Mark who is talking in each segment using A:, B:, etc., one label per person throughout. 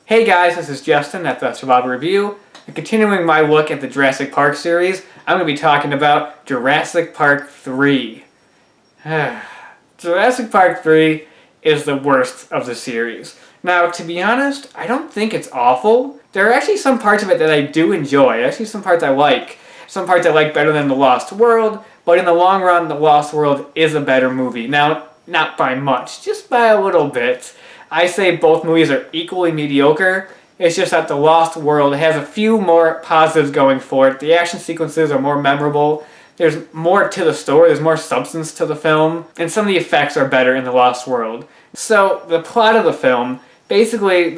A: Hey guys, this is Justin at the Survival Review, and continuing my look at the Jurassic Park series, I'm going to be talking about Jurassic Park 3. Jurassic Park 3 is the worst of the series. Now, to be honest, I don't think it's awful. There are actually some parts of it that I do enjoy, actually some parts I like. Some parts I like better than The Lost World, but in the long run, The Lost World is a better movie. Now, not by much, just by a little bit. I say both movies are equally mediocre. It's just that The Lost World has a few more positives going for it. The action sequences are more memorable. There's more to the story. There's more substance to the film. And some of the effects are better in The Lost World. So, the plot of the film, basically,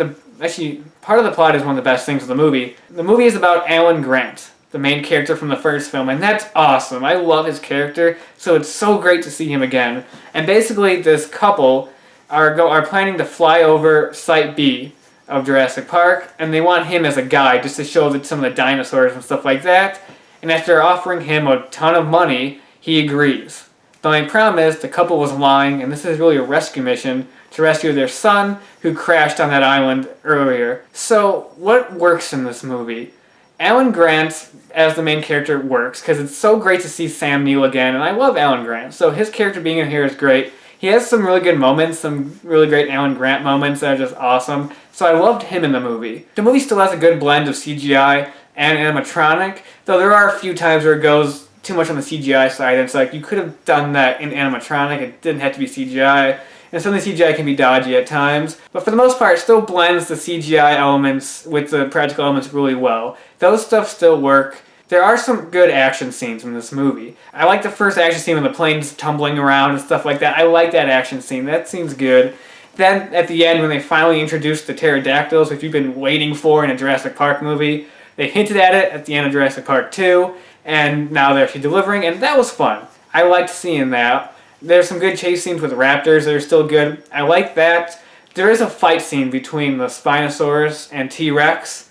A: part of the plot is one of the best things of the movie. The movie is about Alan Grant, the main character from the first film, and that's awesome. I love his character, so it's so great to see him again. And basically, this couple are planning to fly over Site B of Jurassic Park, and they want him as a guide just to show that some of the dinosaurs and stuff like that. And after offering him a ton of money, he agrees. The only problem is the couple was lying, and this is really a rescue mission to rescue their son who crashed on that island earlier. So, what works in this movie? Alan Grant, as the main character, works, because it's so great to see Sam Neill again, and I love Alan Grant, so his character being in here is great. He has some really good moments, some really great Alan Grant moments that are just awesome, so I loved him in the movie. The movie still has a good blend of CGI and animatronic, though there are a few times where it goes too much on the CGI side, and it's like, you could have done that in animatronic, it didn't have to be CGI, and some of the CGI can be dodgy at times, but for the most part, it still blends the CGI elements with the practical elements really well. Those stuff still work. There are some good action scenes in this movie. I like the first action scene when the plane's tumbling around and stuff like that. I like that action scene. That scene's good. Then, at the end, when they finally introduced the pterodactyls, which you've been waiting for in a Jurassic Park movie, they hinted at it at the end of Jurassic Park 2, and now they're actually delivering, and that was fun. I liked seeing that. There's some good chase scenes with raptors that are still good. I like that. There is a fight scene between the Spinosaurus and T-Rex,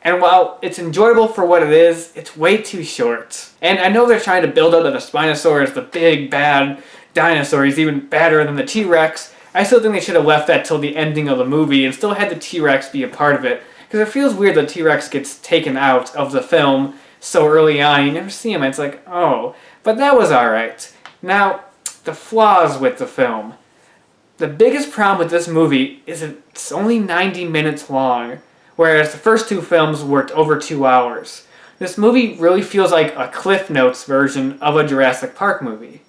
A: and while it's enjoyable for what it is, it's way too short. And I know they're trying to build up that the Spinosaurus, the big, bad dinosaur, is even badder than the T-Rex. I still think they should have left that till the ending of the movie and still had the T-Rex be a part of it. Because it feels weird that T-Rex gets taken out of the film so early on. You never see him, it's like, oh. But that was alright. Now, the flaws with the film. The biggest problem with this movie is it's only 90 minutes long, whereas the first two films worked over 2 hours. This movie really feels like a Cliff Notes version of a Jurassic Park movie.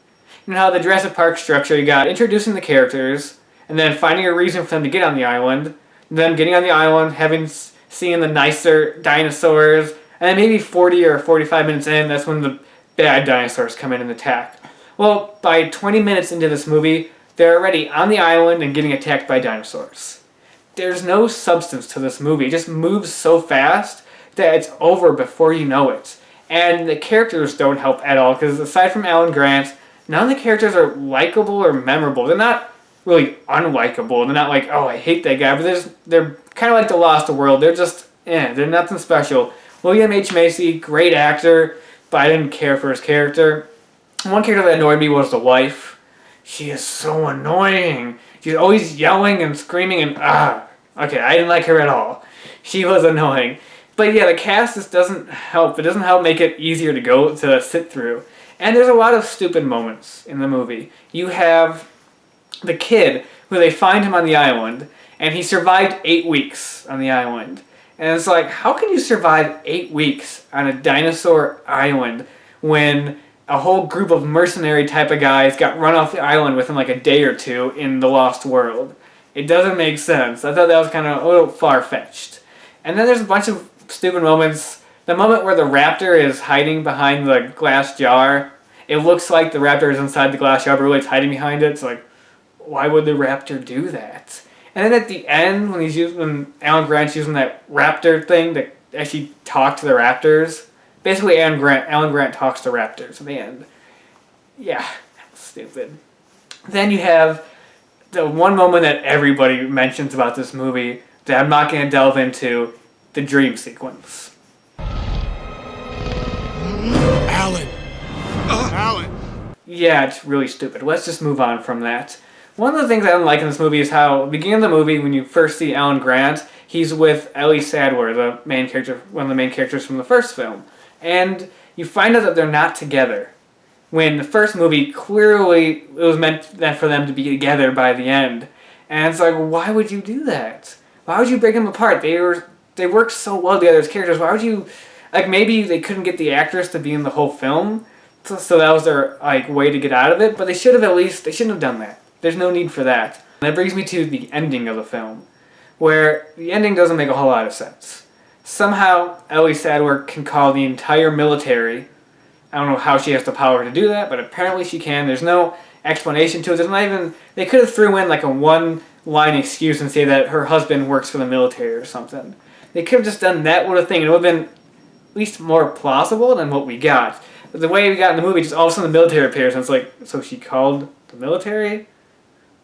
A: You know how the Jurassic Park structure, you got introducing the characters, and then finding a reason for them to get on the island, and then getting on the island, seeing the nicer dinosaurs, and then maybe 40 or 45 minutes in, that's when the bad dinosaurs come in and attack. Well, by 20 minutes into this movie, they're already on the island and getting attacked by dinosaurs. There's no substance to this movie. It just moves so fast that it's over before you know it. And the characters don't help at all, because aside from Alan Grant, none of the characters are likable or memorable. They're not really unlikable. They're not like, oh, I hate that guy, but they're kind of like The Lost World. They're just, they're nothing special. William H. Macy, great actor, but I didn't care for his character. One character that annoyed me was the wife. She is so annoying. She's always yelling and screaming and okay, I didn't like her at all. She was annoying. But yeah, the cast just doesn't help. It doesn't help make it easier to sit through. And there's a lot of stupid moments in the movie. You have the kid, who they find him on the island, and he survived 8 weeks on the island. And it's like, how can you survive 8 weeks on a dinosaur island when a whole group of mercenary type of guys got run off the island within like a day or two in The Lost World? It doesn't make sense. I thought that was kind of a little far-fetched. And then there's a bunch of stupid moments. The moment where the raptor is hiding behind the glass jar, it looks like the raptor is inside the glass jar, but really it's hiding behind it. It's like, why would the raptor do that? And then at the end, when Alan Grant's using that raptor thing to actually talk to the raptors, basically Alan Grant talks to raptors at the end. Yeah, stupid. Then you have the one moment that everybody mentions about this movie that I'm not going to delve into, the dream sequence.
B: Alan! Alan!
A: Yeah, it's really stupid. Let's just move on from that. One of the things I don't like in this movie is how, at the beginning of the movie, when you first see Alan Grant, he's with Ellie Sadler, the main character, one of the main characters from the first film. And you find out that they're not together. When the first movie, clearly, it was meant for them to be together by the end. And it's like, why would you do that? Why would you break them apart? They worked so well together as characters. Why would you... Like, maybe they couldn't get the actress to be in the whole film, so that was their way to get out of it, but they shouldn't have done that. There's no need for that. And that brings me to the ending of the film, where the ending doesn't make a whole lot of sense. Somehow, Ellie Sadler can call the entire military. I don't know how she has the power to do that, but apparently she can. There's no explanation to it. There's not even... They could have threw in a one-line excuse and say that her husband works for the military or something. They could have just done that little thing, and it would have been at least more plausible than what we got. But the way we got in the movie, just all of a sudden the military appears, and it's like, so she called the military?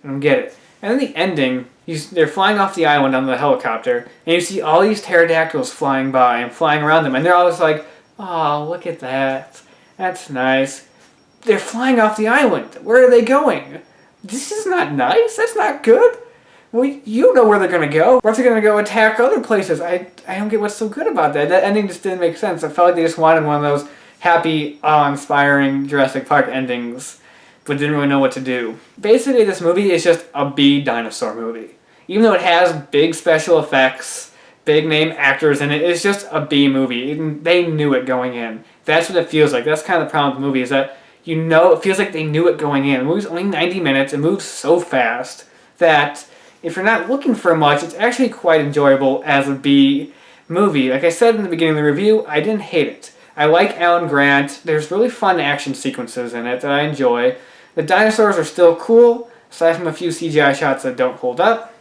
A: I don't get it. And then the ending, they're flying off the island on the helicopter, and you see all these pterodactyls flying by and flying around them, and they're always like, oh, look at that. That's nice. They're flying off the island. Where are they going? This is not nice. That's not good. Well, you know where they're going to go. What if they're going to go attack other places? I don't get what's so good about that. That ending just didn't make sense. I felt like they just wanted one of those happy, awe-inspiring Jurassic Park endings, but didn't really know what to do. Basically, this movie is just a B dinosaur movie. Even though it has big special effects, big name actors in it, it's just a B movie. They knew it going in. That's what it feels like. That's kind of the problem with the movie, is that it feels like they knew it going in. The movie's only 90 minutes. It moves so fast that if you're not looking for much, it's actually quite enjoyable as a B movie. Like I said in the beginning of the review, I didn't hate it. I like Alan Grant. There's really fun action sequences in it that I enjoy. The dinosaurs are still cool, aside from a few CGI shots that don't hold up.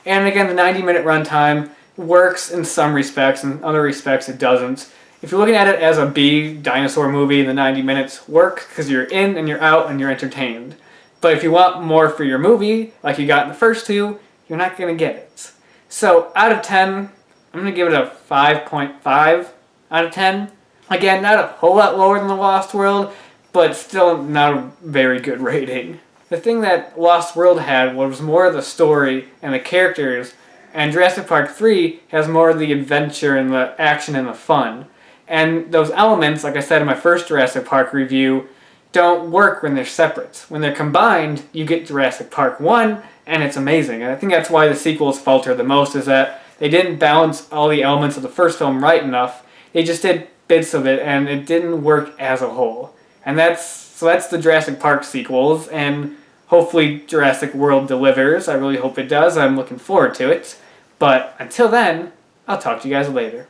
A: And again, the 90-minute runtime works in some respects, and in other respects it doesn't. If you're looking at it as a B dinosaur movie, the 90 minutes work because you're in and you're out and you're entertained. But if you want more for your movie, like you got in the first two, you're not going to get it. So, out of 10, I'm going to give it a 5.5 out of 10. Again, not a whole lot lower than The Lost World, but still not a very good rating. The thing that Lost World had was more of the story and the characters, and Jurassic Park 3 has more of the adventure and the action and the fun. And those elements, like I said in my first Jurassic Park review, don't work when they're separate. When they're combined, you get Jurassic Park 1, and it's amazing. And I think that's why the sequels falter the most, is that they didn't balance all the elements of the first film right enough. They just did bits of it, and it didn't work as a whole. And that's the Jurassic Park sequels, and hopefully Jurassic World delivers. I really hope it does. I'm looking forward to it. But until then, I'll talk to you guys later.